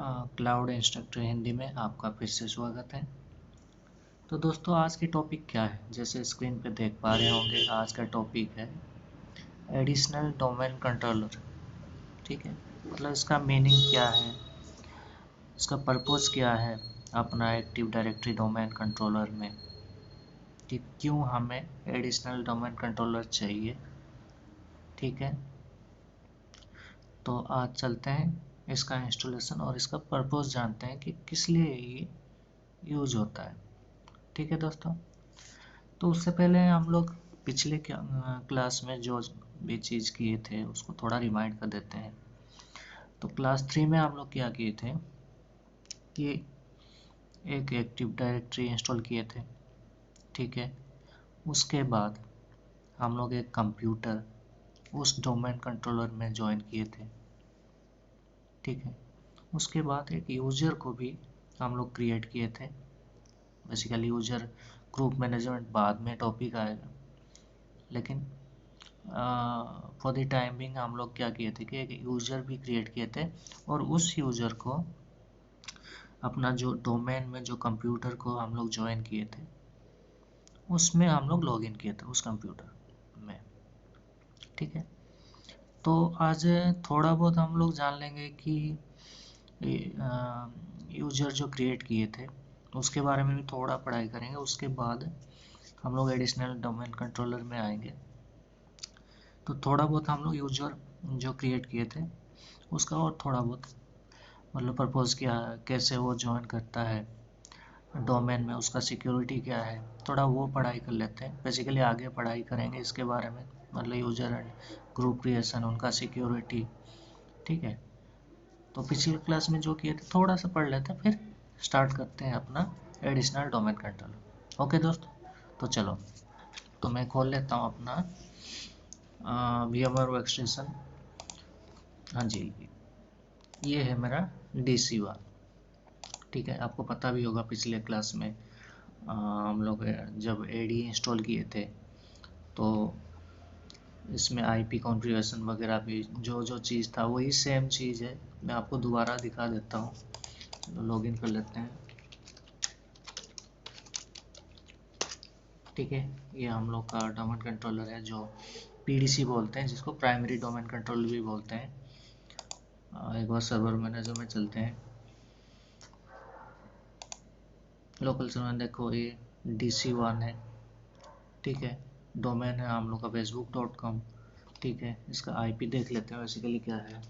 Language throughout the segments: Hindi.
क्लाउड इंस्ट्रक्टर हिंदी में आपका फिर से स्वागत है। तो दोस्तों आज की टॉपिक क्या है, जैसे स्क्रीन पे देख पा रहे होंगे आज का टॉपिक है एडिशनल डोमेन कंट्रोलर। ठीक है, मतलब इसका मीनिंग क्या है, इसका पर्पस क्या है अपना एक्टिव डायरेक्टरी डोमेन कंट्रोलर में, कि क्यों हमें एडिशनल डोमेन कंट्रोलर चाहिए। ठीक है, तो आज चलते हैं इसका इंस्टॉलेशन और इसका पर्पस जानते हैं कि किस लिए ये यूज होता है। ठीक है दोस्तों, तो उससे पहले हम लोग पिछले क्लास में जो भी चीज़ किए थे उसको थोड़ा रिमाइंड कर देते हैं। तो क्लास 3 में हम लोग क्या किए थे कि एक एक्टिव डायरेक्टरी इंस्टॉल किए थे। ठीक है, उसके बाद हम लोग एक कंप्यूटर उस डोमेन कंट्रोलर में ज्वाइन किए थे। ठीक है, उसके बाद एक यूज़र को भी हम लोग क्रिएट किए थे। बेसिकली यूज़र ग्रुप मैनेजमेंट बाद में टॉपिक आएगा, लेकिन फॉर द टाइमिंग हम लोग क्या किए थे कि एक यूज़र भी क्रिएट किए थे और उस यूज़र को अपना जो डोमेन में जो कंप्यूटर को हम लोग ज्वाइन किए थे उसमें हम लोग लॉगिन किए थे उस कंप्यूटर में। ठीक है, तो आज थोड़ा बहुत हम लोग जान लेंगे कि यूज़र जो क्रिएट किए थे उसके बारे में भी थोड़ा पढ़ाई करेंगे। उसके बाद हम लोग एडिशनल डोमेन कंट्रोलर में आएंगे। तो थोड़ा बहुत हम लोग यूज़र जो क्रिएट किए थे उसका और थोड़ा बहुत मतलब पर्पज़ क्या है, कैसे वो ज्वाइन करता है डोमेन में, उसका सिक्योरिटी क्या है, थोड़ा वो पढ़ाई कर लेते हैं। बेसिकली आगे पढ़ाई करेंगे इसके बारे में, मतलब यूज़र एंड ग्रुप क्रिएशन, उनका सिक्योरिटी। ठीक है, तो पिछले क्लास में जो किए थे थोड़ा सा पढ़ लेते हैं, फिर स्टार्ट करते हैं अपना एडिशनल डोमेन कंट्रोलर। ओके दोस्तों, तो चलो, तो मैं खोल लेता हूँ अपना VMware वर्कस्टेशन। हाँ जी, ये है मेरा DC1। ठीक है, आपको पता भी होगा पिछले क्लास में हम लोग जब AD इंस्टॉल किए थे तो इसमें IP कॉन्फ़िगरेशन वगैरह भी जो जो चीज़ था वही सेम चीज़ है। मैं आपको दोबारा दिखा देता हूँ, लॉगिन कर लेते हैं। ठीक है, ये हम लोग का डोमेन कंट्रोलर है जो PDC बोलते हैं, जिसको प्राइमरी डोमेन कंट्रोलर भी बोलते हैं। एक बार सर्वर मैनेजर में चलते हैं। लोकल सर्वर देखो, ये DC1 है। ठीक है, डोमेन है हम लोग का facebook.com। ठीक है, इसका IP देख लेते हैं बेसिकली क्या है।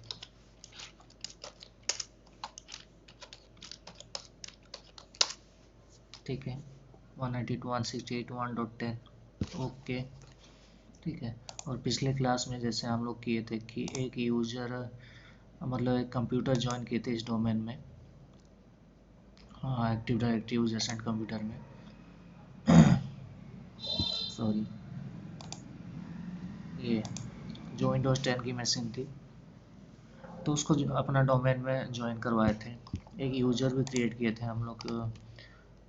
ठीक है, 192.168.1.10। ओके, ठीक है। और पिछले क्लास में जैसे हम लोग किए थे कि एक यूज़र मतलब एक कंप्यूटर ज्वाइन किए थे इस डोमेन में, हाँ, active directory users and computer में। सॉरी, ये जो विंडोज़ 10 की मशीन थी तो उसको अपना डोमेन में ज्वाइन करवाए थे। एक यूज़र भी क्रिएट किए थे हम लोग,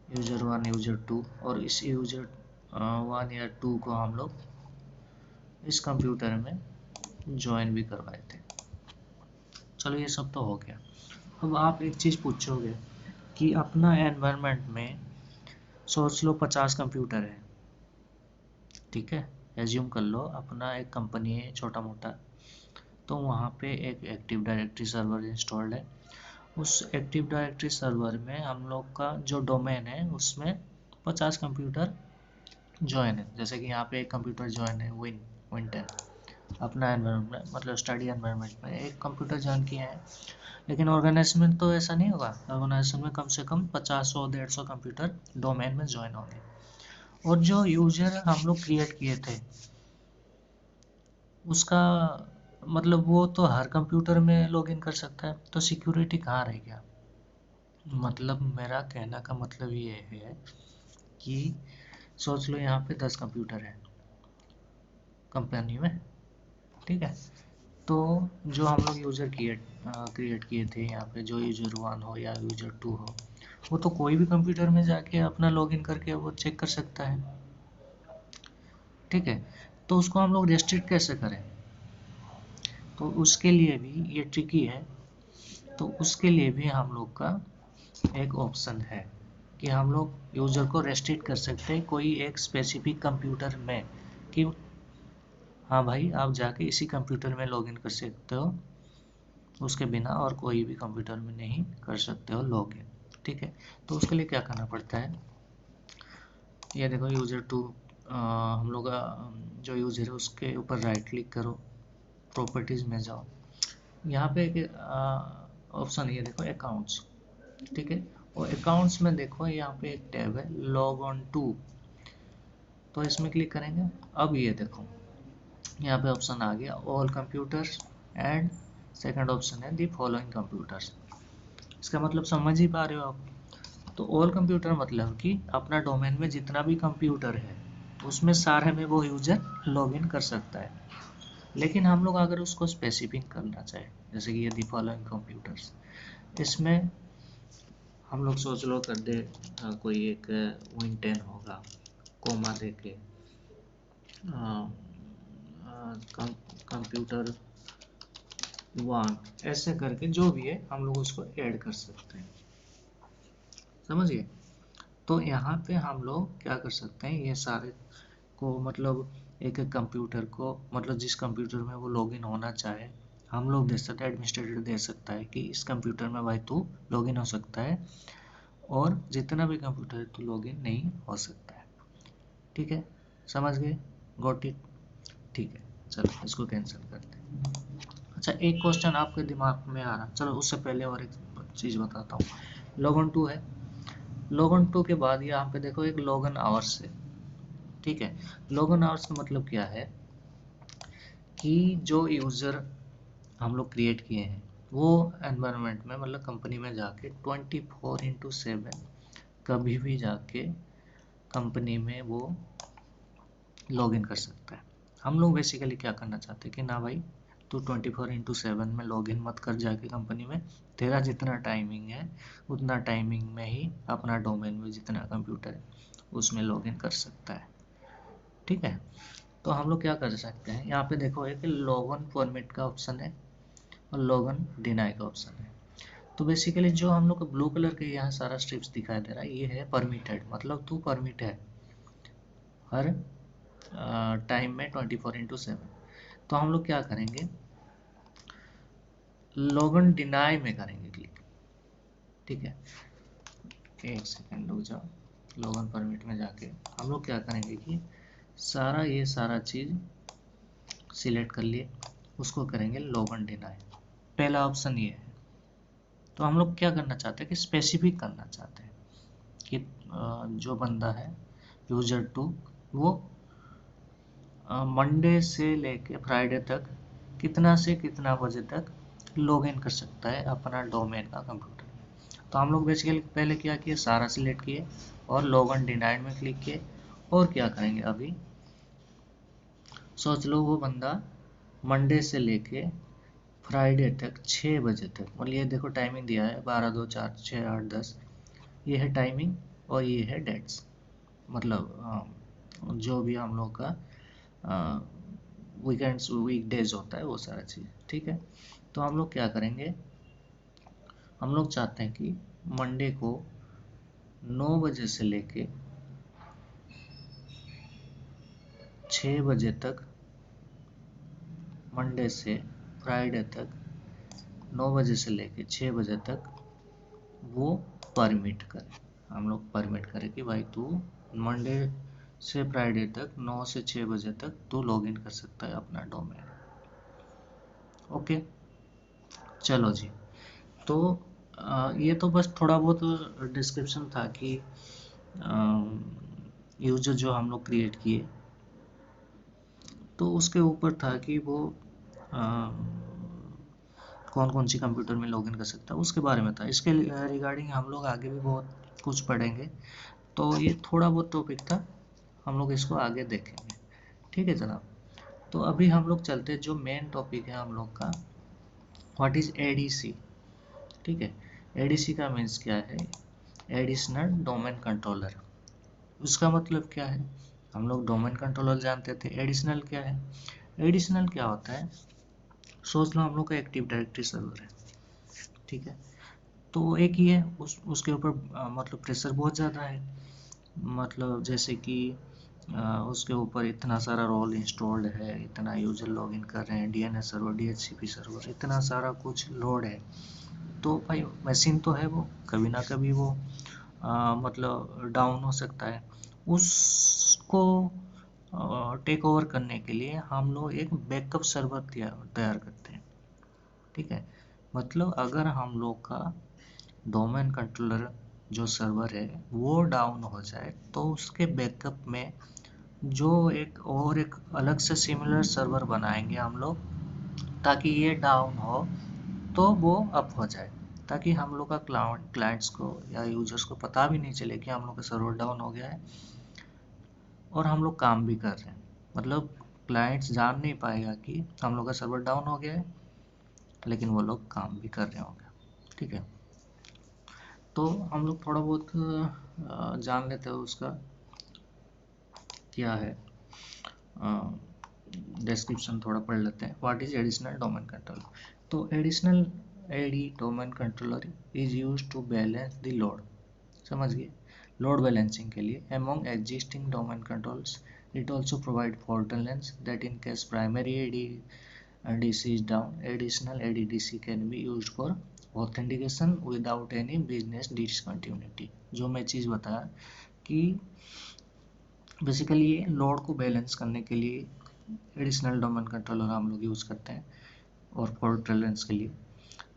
यूज़र 1 यूज़र 2, और इस यूज़र 1 या 2 को हम लोग इस कंप्यूटर में ज्वाइन भी करवाए थे। चलो, ये सब तो हो गया। अब आप एक चीज़ पूछोगे कि अपना एनवायरनमेंट में सोच लो 50 कंप्यूटर है। ठीक है, एज्यूम कर लो अपना एक कंपनी है छोटा मोटा, तो वहाँ पे एक एक्टिव डायरेक्टरी सर्वर इंस्टॉल्ड है। उस एक्टिव डायरेक्टरी सर्वर में हम लोग का जो डोमेन है उसमें 50 कंप्यूटर ज्वाइन है। जैसे कि यहाँ पे एक कंप्यूटर ज्वाइन है विन 10 अपना एनवायरनमेंट, मतलब स्टडी एनवायरनमेंट में एक कंप्यूटर ज्वाइन किया है। लेकिन ऑर्गेनाइजेशन में तो ऐसा नहीं होगा। ऑर्गेनाइजेशन में कम से कम 50-100-150 कंप्यूटर डोमेन में ज्वाइन होंगे। और जो यूजर हम लोग क्रिएट किए थे उसका मतलब वो तो हर कंप्यूटर में लॉगिन कर सकता है, तो सिक्योरिटी कहाँ रह गया। मतलब मेरा कहने का मतलब ये है कि सोच लो यहाँ पे 10 कंप्यूटर है कंपनी में। ठीक है, तो जो हम लोग यूज़र क्रिएट किए थे यहाँ पे, जो यूज़र 1 हो या यूज़र 2 हो, वो तो कोई भी कंप्यूटर में जाके अपना लॉगिन करके वो चेक कर सकता है। ठीक है, तो उसको हम लोग रेस्ट्रिक्ट कैसे करें, तो उसके लिए भी ये ट्रिकी है तो उसके लिए भी हम लोग का एक ऑप्शन है कि हम लोग यूज़र को रेस्ट्रिक्ट कर सकते हैं कोई एक स्पेसिफिक कंप्यूटर में, कि हाँ भाई आप जाके इसी कंप्यूटर में लॉगिन कर सकते हो, उसके बिना और कोई भी कंप्यूटर में नहीं कर सकते हो लॉगिन। ठीक है, तो उसके लिए क्या करना पड़ता है, ये देखो यूज़र टू, हम लोग जो यूज़र है उसके ऊपर राइट क्लिक करो, प्रॉपर्टीज़ में जाओ, यहाँ पे एक ऑप्शन ये देखो अकाउंट्स। ठीक है, और अकाउंट्स में देखो यहाँ पे एक टैब है लॉग ऑन टू, तो इसमें क्लिक करेंगे। अब ये देखो यहाँ पे ऑप्शन आ गया all computers and second option है दी फॉलोइंग कंप्यूटर्स। इसका मतलब समझ ही पा रहे हो आप। तो ऑल कंप्यूटर मतलब कि अपना डोमेन में जितना भी कंप्यूटर है उसमें सारे में वो यूजर लॉगिन कर सकता है। लेकिन हम लोग अगर उसको स्पेसिफिक करना चाहे, जैसे कि ये दी फॉलोइंग कंप्यूटर्स, इसमें हम लोग सोच लो कर दे कोई एक विन 10 होगा, कोमा दे के कंप्यूटर 1 ऐसे करके जो भी है हम लोग उसको ऐड कर सकते हैं। समझिए, तो यहाँ पे हम लोग क्या कर सकते हैं, ये सारे को मतलब एक एक कंप्यूटर को, मतलब जिस कंप्यूटर में वो लॉगिन होना चाहे हम लोग दे सकते हैं, एडमिनिस्ट्रेटर दे सकता है कि इस कंप्यूटर में भाई तू लॉगिन हो सकता है, और जितना भी कंप्यूटर है तो लॉगिन नहीं हो सकता है। ठीक है, समझ गए, गॉट इट। ठीक है, चलो इसको कैंसिल करते हैं। अच्छा, एक क्वेश्चन आपके दिमाग में आ रहा, चलो उससे पहले और एक चीज़ बताता हूँ। लॉगन टू है, लॉगन टू के बाद यहाँ पे देखो एक लॉगन आवर्स है। ठीक है, लॉगन आवर्स का मतलब क्या है कि जो यूज़र हम लोग क्रिएट किए हैं वो एनवायरनमेंट में, मतलब कंपनी में जाके 24/7 कभी भी जाके कंपनी में वो लॉगिन कर सकता है। हम लोग बेसिकली क्या करना चाहते हैं कि ना भाई तू 24/7 में लॉगिन मत कर जाके कंपनी में, तेरा जितना टाइमिंग है उतना टाइमिंग में ही अपना डोमेन में जितना कंप्यूटर है उसमें लॉगिन कर सकता है। ठीक है, तो हम लोग क्या कर सकते हैं, यहाँ पे देखो एक लॉगिन फॉर्मेट का ऑप्शन है और लॉगिन डिनाई का ऑप्शन है। तो बेसिकली जो हम लोग को ब्लू कलर के यहाँ सारा स्ट्रिप्स दिखाई दे रहा है ये है परमिटेड, मतलब तू परमिट है हर टाइम में 24/7। तो हम लोग क्या करेंगे, लॉगिन डिनाई में करेंगे क्लिक। ठीक है, एक सेकेंड रुक जाओ, लॉगिन परमिट में जाके हम लोग क्या करेंगे कि सारा ये सारा चीज़ सिलेक्ट कर लिए, उसको करेंगे लॉगिन डिनाई। पहला ऑप्शन ये है। तो हम लोग क्या करना चाहते हैं कि स्पेसिफिक करना चाहते हैं कि जो बंदा है यूजर टू, वो मंडे से लेके फ्राइडे तक कितना से कितना बजे तक लॉगिन कर सकता है अपना डोमेन का कंप्यूटर में। तो हम लोग बेसिकली पहले क्या किए, सारा सिलेक्ट किए और लॉगिन डिनाइड में क्लिक किए। और क्या करेंगे, अभी सोच लो वो बंदा मंडे से लेके फ्राइडे तक 6 बजे तक, मतलब ये देखो टाइमिंग दिया है 12, 2, 4, 6, 8, 10, ये है टाइमिंग और ये है डेट्स, मतलब जो भी हम लोग का वीकेंड्स वीकडेज होता है वो सारा चीज़। ठीक है, तो हम लोग क्या करेंगे, हम लोग चाहते हैं कि मंडे को 9 बजे से लेके 6 बजे तक, मंडे से फ्राइडे तक 9 बजे से लेके 6 बजे तक वो परमिट करें। हम लोग परमिट करें कि भाई तू मंडे से फ्राइडे तक 9 से 6 बजे तक तू लॉगिन कर सकता है अपना डोमेन। ओके, चलो जी। तो ये तो बस थोड़ा बहुत डिस्क्रिप्शन था कि यूजर जो हम लोग क्रिएट किए तो उसके ऊपर था कि वो कौन कौन सी कंप्यूटर में लॉगिन कर सकता है उसके बारे में था। इसके रिगार्डिंग हम लोग आगे भी बहुत कुछ पढ़ेंगे, तो ये थोड़ा बहुत टॉपिक था, हम लोग इसको आगे देखेंगे। ठीक है जनाब, तो अभी हम लोग चलते हैं जो मेन टॉपिक है हम लोग का, व्हाट इज़ एडीसी। ठीक है, एडीसी का मीन्स क्या है, एडिशनल डोमेन कंट्रोलर। उसका मतलब क्या है, हम लोग डोमेन कंट्रोलर जानते थे, एडिशनल क्या है, एडिशनल क्या होता है, सोच लो हम लोग का एक्टिव डायरेक्टरी सर्वर है। ठीक है। तो एक ही है, उसके ऊपर मतलब प्रेशर बहुत ज़्यादा है, मतलब जैसे कि उसके ऊपर इतना सारा रोल इंस्टॉल्ड है, इतना यूजर लॉगिन कर रहे हैं, डीएनएस सर्वर, डीएचसीपी सर्वर, इतना सारा कुछ लोड है। तो भाई मशीन तो है, वो कभी ना कभी वो मतलब डाउन हो सकता है। उसको टेक ओवर करने के लिए हम लोग एक बैकअप सर्वर तैयार करते हैं। ठीक है, मतलब अगर हम लोग का डोमेन कंट्रोलर जो सर्वर है वो डाउन हो जाए तो उसके बैकअप में जो एक अलग से सिमिलर सर्वर बनाएंगे हम लोग, ताकि ये डाउन हो तो वो अप हो जाए, ताकि हम लोग का क्लाइंट्स को या यूजर्स को पता भी नहीं चले कि हम लोग का सर्वर डाउन हो गया है और हम लोग काम भी कर रहे हैं। मतलब क्लाइंट्स जान नहीं पाएगा कि हम लोग का सर्वर डाउन हो गया है, लेकिन वो लोग काम भी कर रहे होंगे। ठीक है, तो हम लोग थोड़ा बहुत जान लेते हैं उसका क्या है, डिस्क्रिप्शन थोड़ा पढ़ लेते हैं। What is additional domain controller. तो additional AD domain controller is use to balance the load, समझ गए, लोड बैलेंसिंग के लिए among existing domain controls. It also provide fault tolerance that in case primary ADC is down, additional ADDC can be used for authentication without any business discontinuity। जो मैं चीज़ बताया कि बेसिकली ये लोड को बैलेंस करने के लिए एडिशनल डोमेन कंट्रोलर हम लोग यूज़ करते हैं, और फॉल्ट टॉलरेंस के लिए,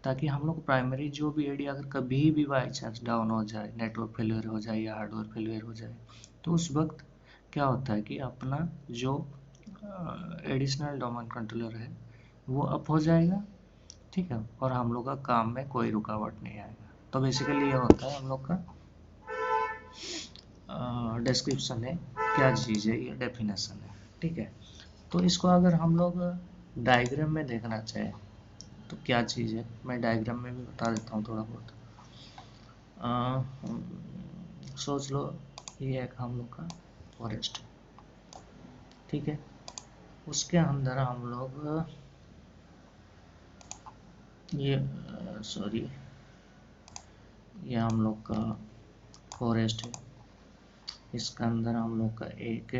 ताकि हम लोग प्राइमरी जो भी एडी अगर कभी भी बाई चांस डाउन हो जाए, नेटवर्क फेलियर हो जाए या हार्डवेयर फेलियर हो जाए, तो उस वक्त क्या होता है कि अपना जो एडिशनल डोमेन कंट्रोलर है वो अप हो जाएगा। ठीक है, और हम लोग का काम में कोई रुकावट नहीं आएगा। तो बेसिकली ये होता है हम लोग का डिस्क्रिप्शन है, क्या चीज़ है, ये डेफिनेशन है। ठीक है, तो इसको अगर हम लोग डायग्राम में देखना चाहें तो क्या चीज़ है, मैं डायग्राम में भी बता देता हूँ थोड़ा बहुत। सोच लो ये एक हम लोग का फॉरेस्ट है, ठीक है, उसके अंदर हम लोग ये सॉरी ये हम लोग का फॉरेस्ट है, इसके अंदर हम लोग का एक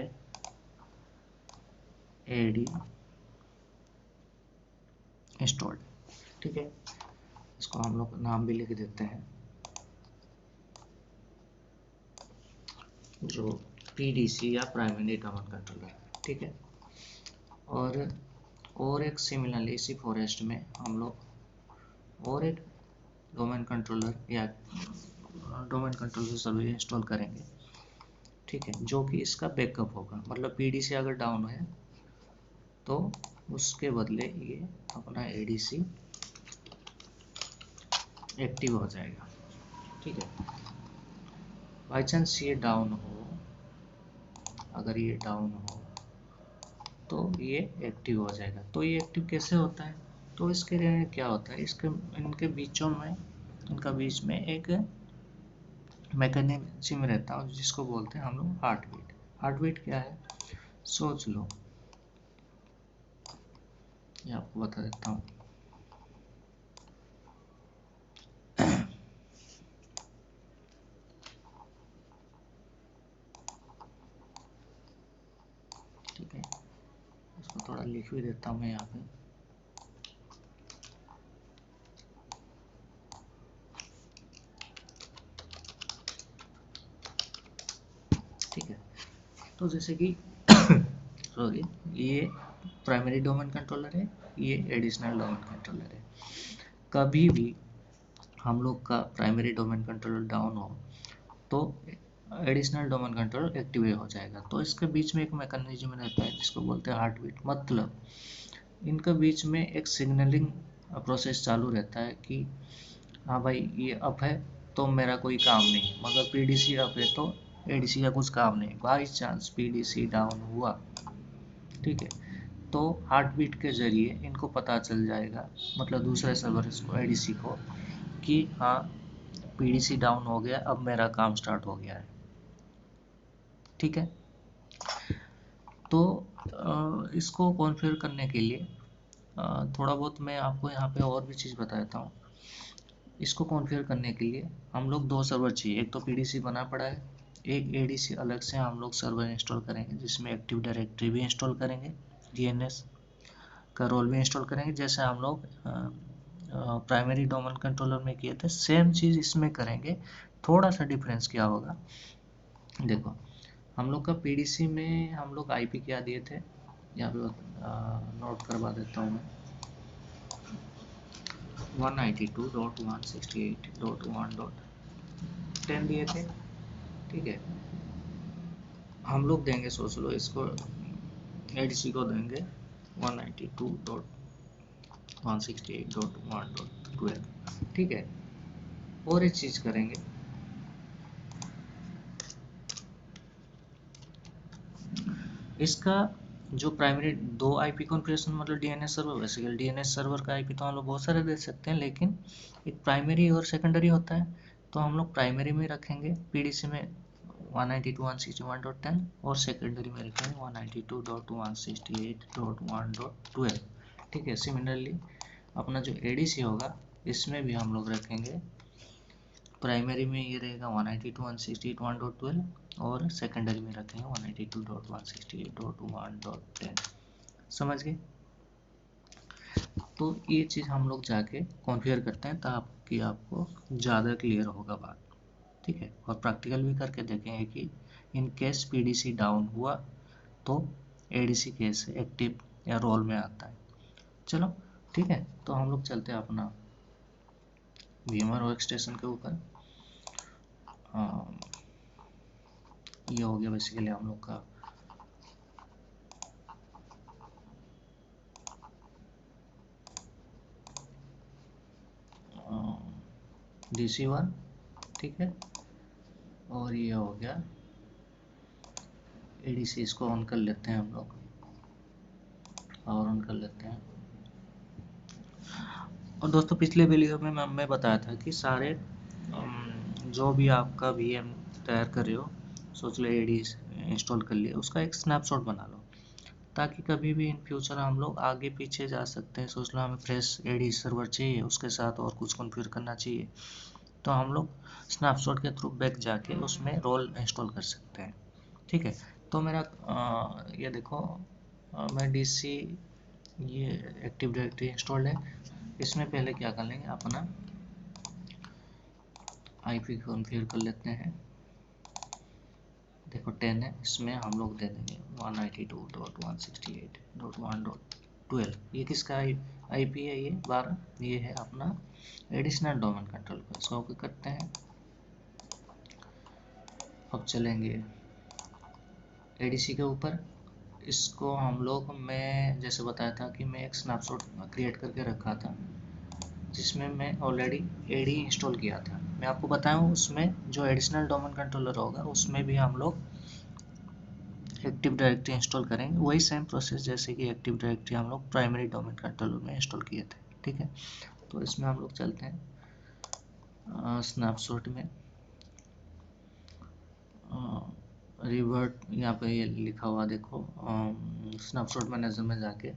एडी इंस्टॉल्ड, ठीक है, इसको हम लोग नाम भी लिख देते हैं जो पीडीसी या प्राइमरी डोमेन कंट्रोलर। ठीक है, और एक सिमिलरली इसी फॉरेस्ट में हम लोग और एक डोमेन कंट्रोलर या डोमेन कंट्रोलर सर्वर इंस्टॉल करेंगे। ठीक है, जो कि इसका बैकअप होगा, मतलब पीडीसी अगर डाउन है तो उसके बदले ये अपना एडीसी एक्टिव हो जाएगा। ठीक है, बाई चांस ये डाउन हो, अगर ये डाउन हो तो ये एक्टिव हो जाएगा। तो ये एक्टिव कैसे होता है, तो इसके लिए क्या होता है, इसके इनके बीच में एक मैकेनिज्म रहता है जिसको बोलते हैं हम लोग हार्ट बीट। हार्ट बीट क्या है, सोच लो, ये आपको बता देता हूँ। ठीक है, इसको थोड़ा लिख भी देता हूँ मैं यहाँ पे। ठीक है, तो जैसे कि सॉरी, ये प्राइमरी डोमेन कंट्रोलर है, ये एडिशनल डोमेन कंट्रोलर है। कभी भी हम लोग का प्राइमरी डोमेन कंट्रोलर डाउन हो तो एडिशनल डोमेन कंट्रोलर एक्टिवेट हो जाएगा। तो इसके बीच में एक मैकेनिज्म रहता है जिसको बोलते हैं हार्ट बीट, मतलब इनके बीच में एक सिग्नलिंग प्रोसेस चालू रहता है कि हाँ भाई ये अप है तो मेरा कोई काम नहीं, मगर पीडीसी अप है तो एडीसी का कुछ काम नहीं। बाई चांस पीडीसी डाउन हुआ, ठीक है, तो हार्ट बीट के जरिए इनको पता चल जाएगा, मतलब दूसरे सर्वर को, एडीसी को, कि हाँ पीडीसी डाउन हो गया, अब मेरा काम स्टार्ट हो गया है। ठीक है, तो इसको कॉन्फ़िगर करने के लिए थोड़ा बहुत मैं आपको यहाँ पे और भी चीज़ बता देता हूँ। इसको कॉन्फ़िगर करने के लिए हम लोग दो सर्वर चाहिए, एक तो पीडीसी बना पड़ा है, एक एडीसी अलग से हम लोग सर्वर इंस्टॉल करेंगे जिसमें एक्टिव डायरेक्टरी भी इंस्टॉल करेंगे, डीएनएस का रोल भी इंस्टॉल करेंगे, जैसे हम लोग प्राइमरी डोमेन कंट्रोलर में किए थे सेम चीज़ इसमें करेंगे। थोड़ा सा डिफरेंस क्या होगा, देखो हम लोग का पीडीसी में हम लोग आईपी क्या दिए थे, यहाँ पे नोट करवा देता हूँ मैं, 192.168.1.10 दिए थे। ठीक है, हम लोग देंगे, सोच लो इसको, एडीसी को देंगे 192.168.1.12। ठीक है, और एक चीज़ करेंगे, इसका जो प्राइमरी दो आईपी कॉन्फ़िगरेशन मतलब DNS server, basically DNS server का आईपी तो हम लोग बहुत सारे दे सकते हैं, लेकिन एक प्राइमरी और सेकेंडरी होता है, तो हम लोग प्राइमरी में रखेंगे पीडीसी में 192.168.1.10 और सेकेंडरी में रखेंगे 192.168.1.12। ठीक है, सिमिलरली अपना जो एडीसी होगा इसमें भी हम लोग रखेंगे, प्राइमरी में ये रहेगा 192.168.1.12 और सेकेंडरी में रखेंगे 192.168.1.10। समझ गए? तो ये चीज़ हम लोग जाके कॉन्फ़िगर करते हैं ताकि आपको ज़्यादा क्लियर होगा बात। ठीक है, और प्रैक्टिकल भी करके देखेंगे कि इन केस पीडीसी डाउन हुआ तो एडीसी कैसे एक्टिव या रोल में आता है। चलो ठीक है, तो हम लोग चलते हैं अपना वीएमआर वर्क स्टेशन के ऊपर। ये हो गया बेसिकली हम लोग का DC1। ठीक है, और ये हो गया एडीसी, इसको ऑन कर लेते हैं हम लोग और ऑन कर लेते हैं। और दोस्तों पिछले वीडियो में मैं बताया था कि सारे जो भी आपका वीएम तैयार कर रहे हो, सोच लो एडी इंस्टॉल कर लिया, उसका एक स्नैपशॉट बना लो ताकि कभी भी इन फ्यूचर हम लोग आगे पीछे जा सकते हैं। सोच लो हमें फ्रेश एडी सर्वर चाहिए, उसके साथ और कुछ कॉन्फ़िगर करना चाहिए, तो हम लोग स्नैपशॉट के थ्रू बैक जाके उसमें रोल इंस्टॉल कर सकते हैं। ठीक है, तो मेरा ये देखो, मैं डीसी ये एक्टिव डायरेक्टरी इंस्टॉल्ड है। इसमें पहले क्या कर लेंगे, अपना आईपी कॉन्फ़िगर कर लेते हैं। देखो 10 है, इसमें हम लोग दे देंगे 192.168.1.12। ये किसका आईपी है, ये 12, ये है अपना एडिशनल डोमेन कंट्रोल पर। इसको ओके करते हैं। अब चलेंगे एडीसी के ऊपर। इसको हम लोग, मैं जैसे बताया था कि मैं एक स्नैपशॉट क्रिएट करके रखा था जिसमें मैं ऑलरेडी एडी इंस्टॉल किया था। मैं आपको बताऊं, उसमें जो एडिशनल डोमेन कंट्रोलर होगा उसमें भी हम लोग एक्टिव डायरेक्टरी इंस्टॉल करेंगे, वही सेम प्रोसेस जैसे कि एक्टिव डायरेक्टरी हम लोग प्राइमरी डोमेन कंट्रोलर में इंस्टॉल किए थे। ठीक है, तो इसमें हम लोग चलते हैं स्नैपशॉट में, रिवर्ट, यहाँ पे ये लिखा हुआ देखो, स्नैपशॉट मैनेजर में जाके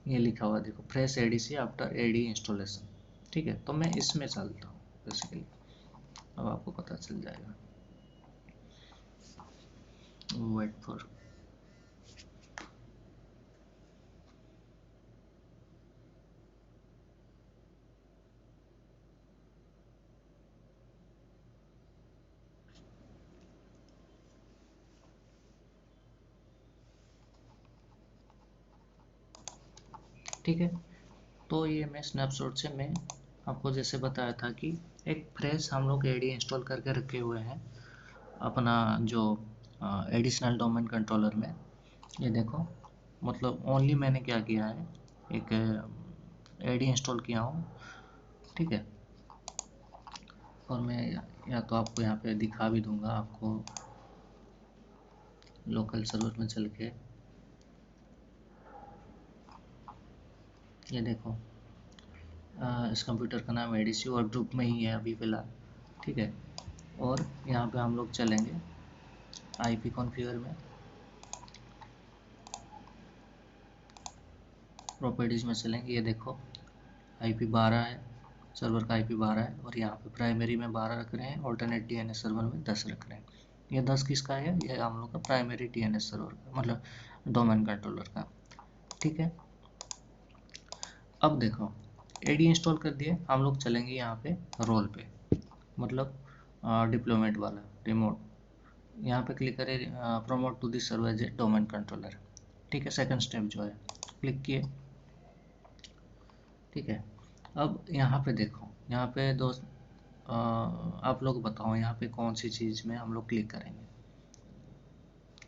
ये लिखा हुआ देखो, fresh ADC after AD installation. ठीक है, तो मैं इसमें चलता हूँ बेसिकली, अब आपको पता चल जाएगा। वेट फॉर, ठीक है, तो ये मैं स्नैपशॉट से मैं आपको जैसे बताया था कि एक फ्रेश हम लोग एडी इंस्टॉल करके रखे हुए हैं अपना जो एडिशनल डोमेन कंट्रोलर में। ये देखो, मतलब ओनली मैंने क्या किया है, एक एडी इंस्टॉल किया हूँ। ठीक है, और मैं या तो आपको यहाँ पे दिखा भी दूंगा, आपको लोकल सर्वर में चल के, ये देखो इस कंप्यूटर का नाम एडीसी और ग्रुप में ही है अभी फ़िलहाल। ठीक है, और यहाँ पे हम लोग चलेंगे आईपी कॉन्फ़िगर में, प्रॉपर्टीज़ में चलेंगे। ये देखो आईपी 12 है, सर्वर का IP 12 है और यहाँ पे प्राइमरी में 12 रख रहे हैं, ऑल्टरनेट DNS सर्वर में 10 रख रहे हैं। ये 10 किसका है? ये हम लोग का प्राइमरी DNS सर्वर का, मतलब डोमेन कंट्रोलर का। ठीक है, अब देखो AD इंस्टॉल कर दिए, हम लोग चलेंगे यहाँ पे रोल पे, मतलब डिप्लोयमेंट वाला रिमोट। यहाँ पे क्लिक करें promote to this server as a domain controller. ठीक है, सेकंड स्टेप जो है क्लिक किए। ठीक है, अब यहाँ पे देखो, यहाँ पे दोस्त आप लोग बताओ यहाँ पे कौन सी चीज़ में हम लोग क्लिक करेंगे।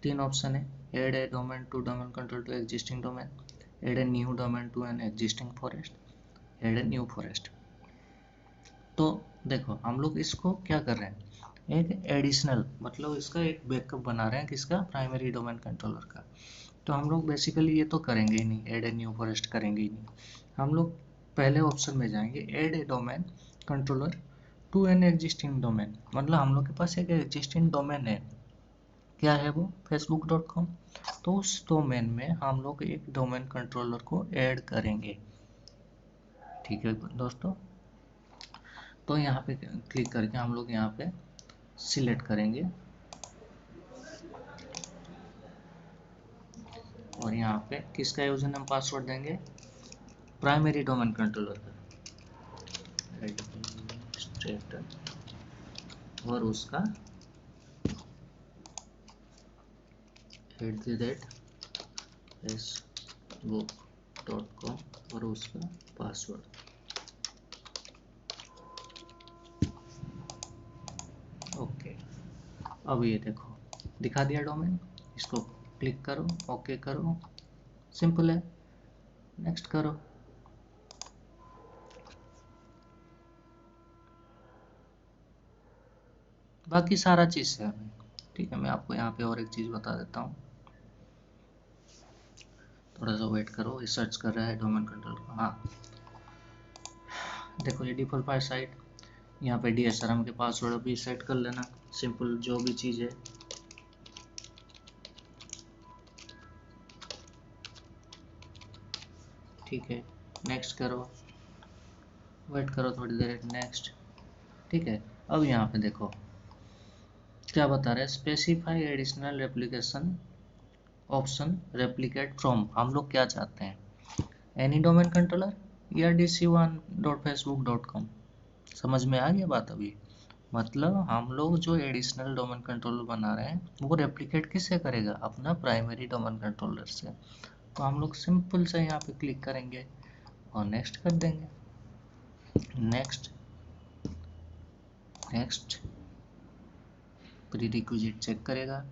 3 ऑप्शन है, add a domain to domain control to existing domain, add a new domain to an existing forest, add a new forest. तो देखो हम लोग इसको क्या कर रहे हैं, एक एडिशनल, मतलब इसका एक बैकअप बना रहे हैं, किसका? प्राइमरी डोमेन कंट्रोलर का। तो हम लोग बेसिकली ये तो करेंगे ही नहीं, एड ए न्यू फॉरेस्ट करेंगे ही नहीं। हम लोग पहले ऑप्शन में जाएंगे, add a domain controller to an existing domain, मतलब हम लोग के पास एक एग्जिस्टिंग डोमेन है, क्या है वो? facebook.com। तो उस डोमेन में हम लोग एक डोमेन कंट्रोलर को ऐड करेंगे। ठीक है दोस्तों, तो यहाँ पे क्लिक करके हम लोग यहाँ पे सिलेक्ट करेंगे और यहाँ पे किसका यूजर नेम पासवर्ड देंगे? प्राइमरी डोमेन कंट्रोलर का, एडमिनिस्ट्रेटर, और उसका @facebook.com और उसका पासवर्ड। ओके, अब ये देखो दिखा दिया डोमेन, इसको क्लिक करो, ओके करो, सिंपल है, नेक्स्ट करो। बाकी सारा चीज़ सेम है। ठीक है, मैं आपको यहाँ पे और एक चीज़ बता देता हूँ, थोड़ा सा वेट करो, ये सर्च कर रहा है डोमेन कंट्रोल का। हाँ देखो, ये डिफॉल्ट फाइल साइट, यहाँ पे DSRM के पासवर्ड भी सेट कर लेना, सिंपल जो भी चीज़ है। ठीक है, नेक्स्ट करो, वेट करो थोड़ी देर, नेक्स्ट। ठीक है, अब यहाँ पे देखो क्या बता रहे हैं, specify additional replication option replicate from. हम लोग क्या चाहते हैं, एनी डोमेन कंट्रोलर या dc1.facebook.com। समझ में आ गया बात अभी? मतलब हम लोग जो एडिशनल डोमेन कंट्रोलर बना रहे हैं वो रेप्लिकेट किससे करेगा? अपना प्राइमरी डोमेन कंट्रोलर से। तो हम लोग सिंपल से यहाँ पे क्लिक करेंगे और नेक्स्ट कर देंगे, नेक्स्ट, नेक्स्ट, प्रीरिक्विजिट चेक करेगा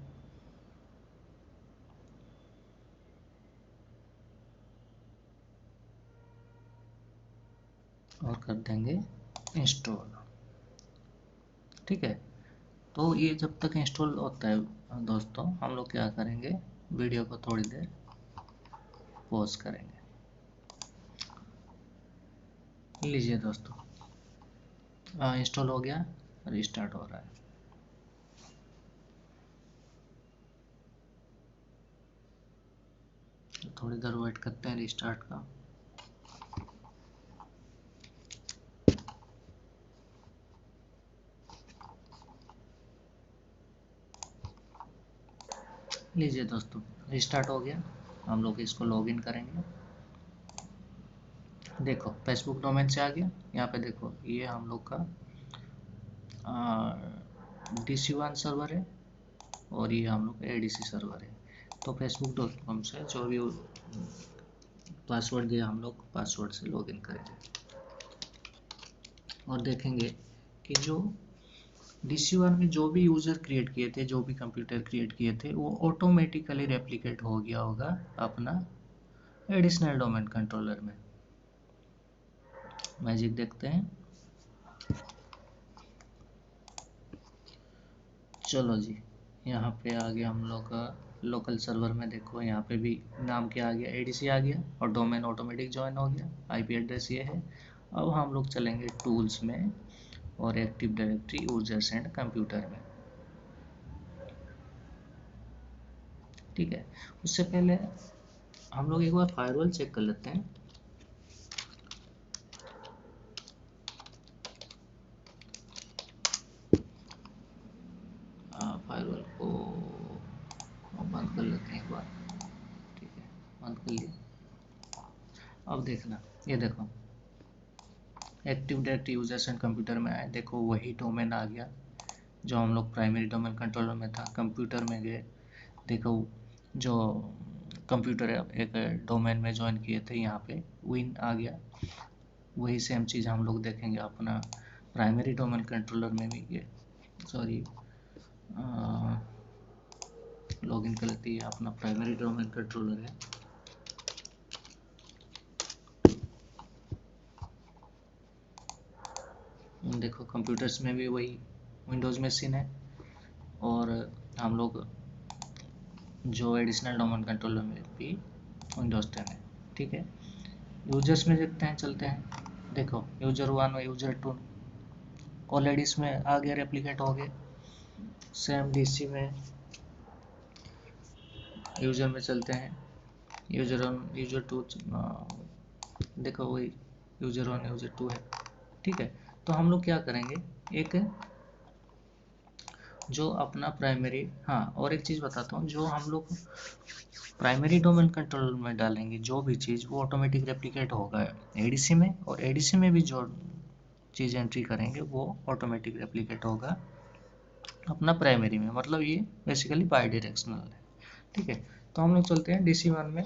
और कर देंगे इंस्टॉल। ठीक है, तो ये जब तक इंस्टॉल होता है दोस्तों, हम लोग क्या करेंगे, वीडियो को थोड़ी देर पॉज करेंगे। लीजिए दोस्तों, इंस्टॉल हो गया, रिस्टार्ट हो रहा है। थोड़ी देर वेट करते हैं रिस्टार्ट का। लीजिए दोस्तों, रिस्टार्ट हो गया, हम लोग इसको लॉगिन करेंगे। देखो फेसबुक डोमेन से आ गया, यहाँ पे देखो ये हम लोग का DC1 सर्वर है और ये हम लोग का ADC सर्वर है। तो facebook.com से जो भी पासवर्ड दिया हम लोग पासवर्ड से लॉगिन करेंगे और देखेंगे कि जो DC1 में जो भी यूज़र क्रिएट किए थे, जो भी कंप्यूटर क्रिएट किए थे, वो ऑटोमेटिकली रेप्लिकेट हो गया होगा अपना एडिशनल डोमेन कंट्रोलर में। मैजिक देखते हैं। चलो जी, यहाँ पे आ गया हम लोग का लोकल सर्वर में। देखो यहाँ पे भी नाम क्या आ गया, ADC आ गया और डोमेन ऑटोमेटिक ज्वाइन हो गया, IP एड्रेस ये है। अब हम लोग चलेंगे टूल्स में और active directory users and computer में। ठीक है, उससे पहले हम लोग एक बार फायरवॉल चेक कर लेते हैं। अब देखना, ये देखो active directory users and computer में आए, देखो वही डोमेन आ गया जो हम लोग प्राइमरी डोमेन कंट्रोलर में था। कंप्यूटर में गए, देखो जो कंप्यूटर एक डोमेन में ज्वाइन किए थे, यहाँ पे विन आ गया। वही सेम चीज़ हम लोग देखेंगे अपना प्राइमरी डोमेन कंट्रोलर में भी। ये सॉरी लॉगिन कर लेती है, अपना प्राइमरी डोमेन कंट्रोलर है। देखो कंप्यूटर्स में भी वही विंडोज़ मशीन है, और हम लोग जो एडिशनल डोमेन कंट्रोलर में भी विंडोज 10 है। ठीक है, यूजर्स में देखते हैं, चलते हैं। देखो यूजर 1 और यूजर 2 ऑलरेडी इसमें आ गया, रेप्लिकेट हो गए। सेम डीसी में यूजर में चलते हैं, यूजर 1 यूजर 2, देखो वही यूजर 1 यूजर 2 है। ठीक है, तो हम लोग क्या करेंगे, एक जो अपना प्राइमरी, हाँ और एक चीज़ बताता हूँ, जो हम लोग प्राइमरी डोमेन कंट्रोलर में डालेंगे जो भी चीज़, वो ऑटोमेटिक रेप्लिकेट होगा एडीसी में, और एडीसी में भी जो चीज़ एंट्री करेंगे वो ऑटोमेटिक रेप्लिकेट होगा अपना प्राइमरी में। मतलब ये बेसिकली बाई डायरेक्शनल है। ठीक है, तो हम लोग चलते हैं डीसी 1 में।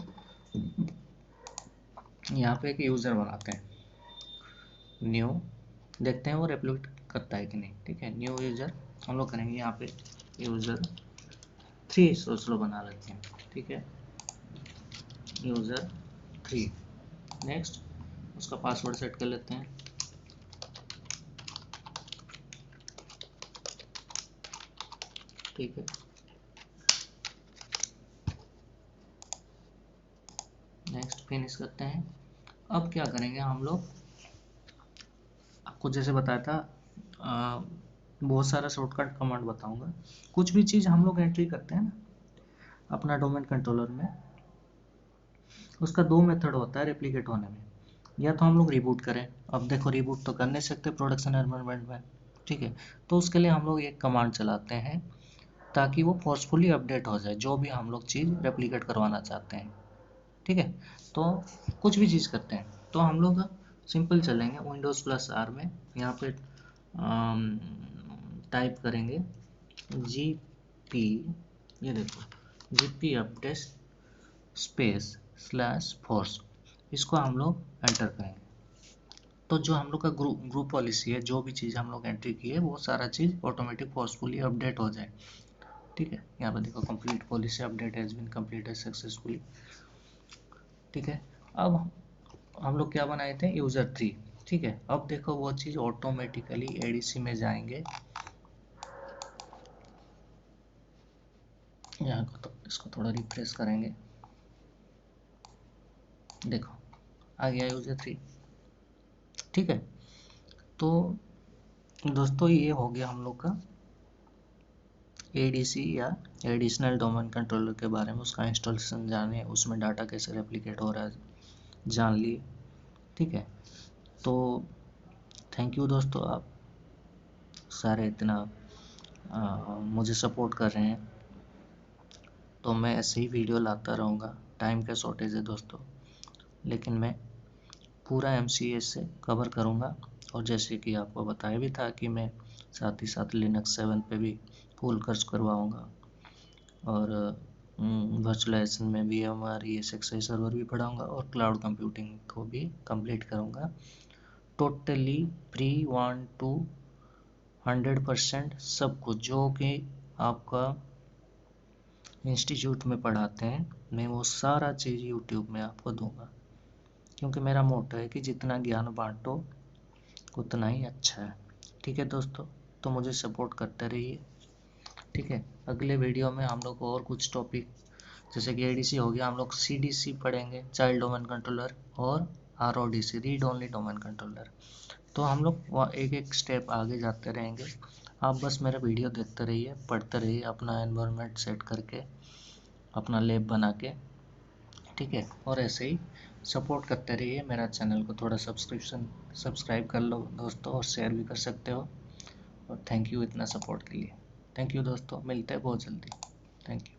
यहाँ पे एक यूज़र बनाते हैं, न्यू, देखते हैं वो रेप्लिकेट करता है कि नहीं। ठीक है, न्यू यूज़र हम लोग करेंगे, यहाँ पे यूज़र 3 सोच लो बना लेते हैं। ठीक है, यूज़र 3, नेक्स्ट उसका पासवर्ड सेट कर लेते हैं। ठीक है, नेक्स्ट फिनिश करते हैं। अब क्या करेंगे हम लोग, आपको जैसे बताया था बहुत सारा शॉर्टकट कमांड बताऊंगा। कुछ भी चीज़ हम लोग एंट्री करते हैं ना अपना डोमेन कंट्रोलर में, उसका दो मेथड होता है रेप्लिकेट होने में। या तो हम लोग रिबूट करें, अब देखो रिबूट तो कर नहीं सकते प्रोडक्शन एनवायरनमेंट में। ठीक है, तो उसके लिए हम लोग एक कमांड चलाते हैं ताकि वो फोर्सफुली अपडेट हो जाए जो भी हम लोग चीज़ रेप्लिकेट करवाना चाहते हैं। ठीक है, तो कुछ भी चीज़ करते हैं तो हम लोग सिंपल चलेंगे विंडोज़ प्लस आर में, यहाँ पे टाइप करेंगे जीपी, ये देखो GP update space slash force, इसको हम लोग एंटर करेंगे। तो जो हम लोग का ग्रुप पॉलिसी है, जो भी चीज़ हम लोग एंट्री की है वो सारा चीज़ ऑटोमेटिक फोर्सफुली अपडेट हो जाए। ठीक है, यहाँ पे देखो complete policy update has been completed successfully. ठीक है, अब हम लोग क्या बनाए थे, यूज़र 3। ठीक है, अब देखो वो चीज़ ऑटोमेटिकली एडीसी में जाएंगे। यहाँ को तो इसको थोड़ा रिफ्रेश करेंगे, देखो आ गया यूज़र 3। ठीक है, तो दोस्तों ये हो गया हम लोग का एडीसी या एडिशनल डोमेन कंट्रोलर के बारे में, उसका इंस्टॉलेशन जाने, उसमें डाटा कैसे रेप्लिकेट हो रहा है जान लिए। ठीक है, तो थैंक यू दोस्तों, आप सारे इतना मुझे सपोर्ट कर रहे हैं, तो मैं ऐसे ही वीडियो लाता रहूँगा। टाइम का शॉर्टेज है दोस्तों, लेकिन मैं पूरा एमसीएस से कवर करूँगा। और जैसे कि आपको बताया भी था कि मैं साथ ही साथ लिनक्स 7 पे भी फुल कोर्स करवाऊँगा, और वर्चुअलाइजेशन में VMware ESXi सर्वर भी पढ़ाऊँगा, और क्लाउड कंप्यूटिंग को भी कंप्लीट करूँगा। टोटली फ्री 1 to 100% सब कुछ जो कि आपका इंस्टीट्यूट में पढ़ाते हैं, मैं वो सारा चीज़ यूट्यूब में आपको दूंगा, क्योंकि मेरा मोटो है कि जितना ज्ञान बांटो उतना ही अच्छा है। ठीक है दोस्तों, तो मुझे सपोर्ट करते रहिए। ठीक है, अगले वीडियो में हम लोग और कुछ टॉपिक, जैसे कि एडीसी हो गया, हम लोग सीडीसी पढ़ेंगे, चाइल्ड डोमेन कंट्रोलर, और आरओडीसी, रीड ओनली डोमेन कंट्रोलर। तो हम लोग वहाँ एक एक स्टेप आगे जाते रहेंगे। आप बस मेरा वीडियो देखते रहिए, पढ़ते रहिए, अपना एनवायरनमेंट सेट करके, अपना लैब बना के। ठीक है, और ऐसे ही सपोर्ट करते रहिए मेरा चैनल को, थोड़ा सब्सक्राइब कर लो दोस्तों, और शेयर भी कर सकते हो। और थैंक यू इतना सपोर्ट के लिए। थैंक यू दोस्तों, मिलते हैं बहुत जल्दी। Thank you.